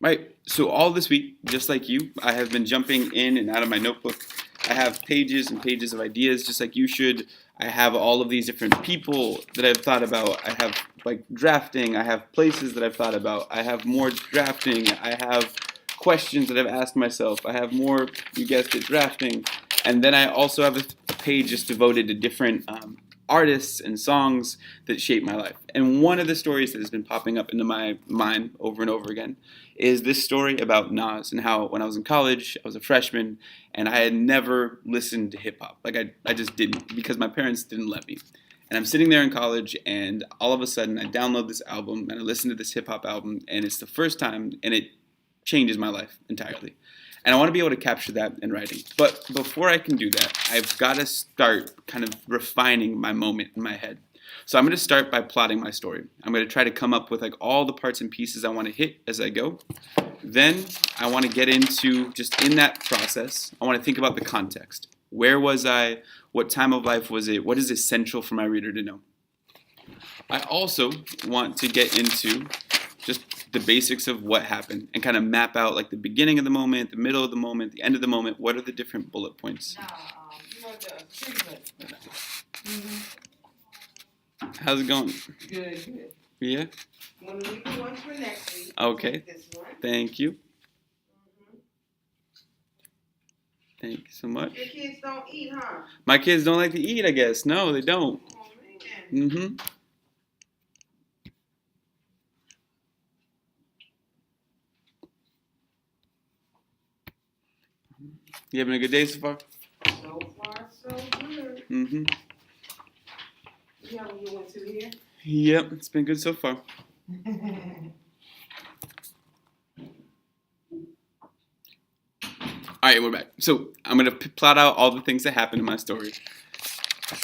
Right. So all this week, just like you, I have been jumping in and out of my notebook. I have pages and pages of ideas, just like you should. I have all of these different people that I've thought about. I have like drafting. I have places that I've thought about. I have more drafting. I have questions that I've asked myself. I have more, you guessed it, drafting. And then I also have a page just devoted to different artists and songs that shape my life. And one of the stories that has been popping up into my mind over and over again is this story about Nas and how when I was in college, I was a freshman, and I had never listened to hip hop. Like I just didn't because my parents didn't let me. And I'm sitting there in college, and all of a sudden I download this album and I listen to this hip hop album, and it's the first time, and it changes my life entirely. And I want to be able to capture that in writing. But before I can do that, I've got to start kind of refining my moment in my head. So I'm going to start by plotting my story. I'm going to try to come up with like all the parts and pieces I want to hit as I go. Then I want to get into just in that process, I want to think about the context. Where was I? What time of life was it? What is essential for my reader to know? I also want to get into just the basics of what happened and kind of map out like the beginning of the moment, the middle of the moment, the end of the moment. What are the different bullet points? You want the treatment. How's it going? Good, good. Yeah? You want to leave the ones for next week? Okay. This one. Thank you. Thank you so much. Your kids don't eat, huh? My kids don't like to eat, I guess. No, they don't. Oh, man. Mm-hmm. You having a good day so far? So far, so good. Mm-hmm. You have you went to here? Yep, it's been good so far. All right, we're back. So I'm gonna plot out all the things that happened in my story.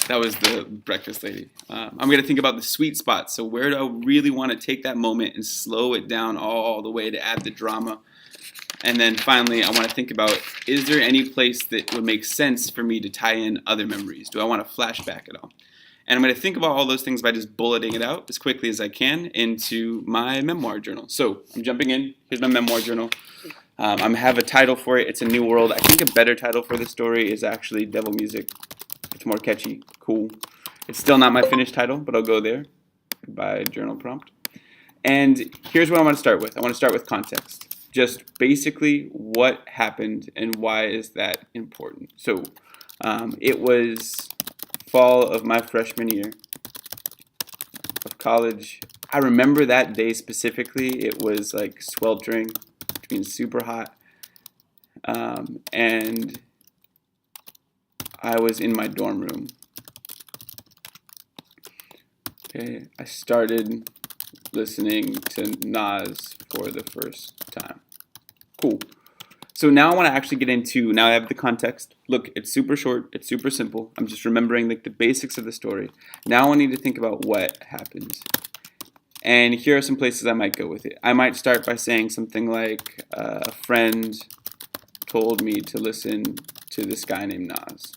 That was the breakfast lady. I'm gonna think about the sweet spots. So where do I really want to take that moment and slow it down all the way to add the drama? And then finally, I want to think about, is there any place that would make sense for me to tie in other memories? Do I want to flashback at all? And I'm going to think about all those things by just bulleting it out as quickly as I can into my memoir journal. So I'm jumping in. Here's my memoir journal. I have a title for it. It's A New World. I think a better title for this story is actually Devil Music. It's more catchy, cool. It's still not my finished title, but I'll go there by journal prompt. And here's what I want to start with. I want to start with context. Just basically what happened and why is that important. So it was fall of my freshman year of college. I remember that day specifically. It was like sweltering, which means super hot. And I was in my dorm room. Okay, I started listening to Nas for the first time. Cool. So now I want to actually get into, now I have the context. Look, it's super short, it's super simple. I'm just remembering like the basics of the story. Now I need to think about what happened. And here are some places I might go with it. I might start by saying something like, a friend told me to listen to this guy named Nas.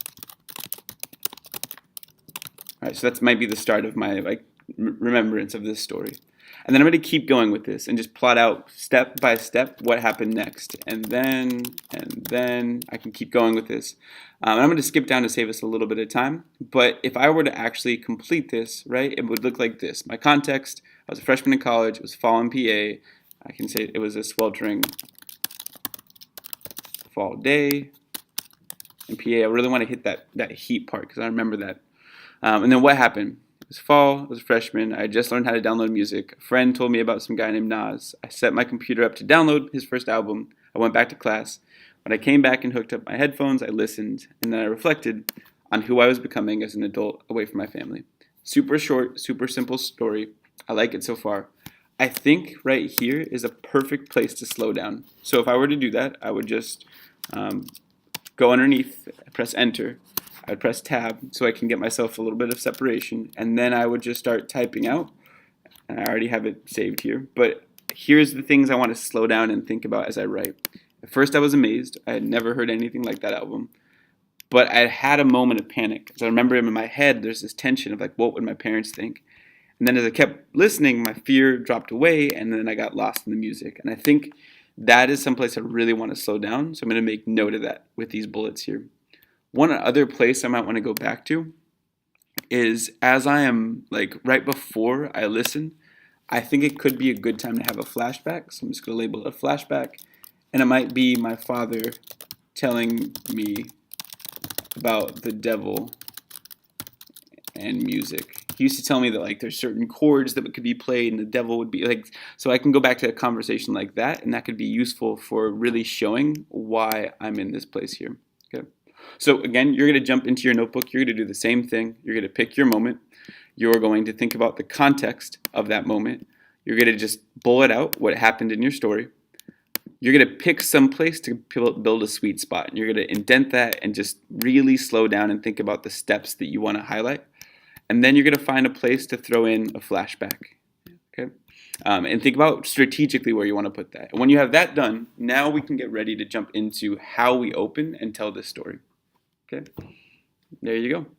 All right, so that might be the start of my like remembrance of this story. And then I'm going to keep going with this and just plot out step by step what happened next. And then I can keep going with this. And I'm going to skip down to save us a little bit of time. But if I were to actually complete this, right, it would look like this. My context, I was a freshman in college. It was fall in PA. I can say it was a sweltering fall day in PA. I really want to hit that heat part because I remember that. And then what happened? It was fall, I was a freshman, I had just learned how to download music. A friend told me about some guy named Nas. I set my computer up to download his first album. I went back to class. When I came back and hooked up my headphones, I listened, and then I reflected on who I was becoming as an adult away from my family. Super short, super simple story. I like it so far. I think right here is a perfect place to slow down. So if I were to do that, I would just go underneath, press enter. I'd press tab so I can get myself a little bit of separation, and then I would just start typing out. And I already have it saved here, but here's the things I want to slow down and think about as I write. At first I was amazed. I had never heard anything like that album, but I had a moment of panic. So I remember in my head there's this tension of like, what would my parents think? And then as I kept listening, my fear dropped away, and then I got lost in the music. And I think that is someplace I really want to slow down, so I'm going to make note of that with these bullets here. One other place I might want to go back to is as I am like right before I listen, I think it could be a good time to have a flashback. So I'm just going to label it a flashback. And it might be my father telling me about the devil and music. He used to tell me that like there's certain chords that could be played and the devil would be like, so I can go back to a conversation like that, and that could be useful for really showing why I'm in this place here. Okay. So again, you're going to jump into your notebook. You're going to do the same thing. You're going to pick your moment. You're going to think about the context of that moment. You're going to just bullet out what happened in your story. You're going to pick some place to build a sweet spot. And you're going to indent that and just really slow down and think about the steps that you want to highlight. And then you're going to find a place to throw in a flashback. Okay? And think about strategically where you want to put that. And when you have that done, now we can get ready to jump into how we open and tell this story. Okay? There you go.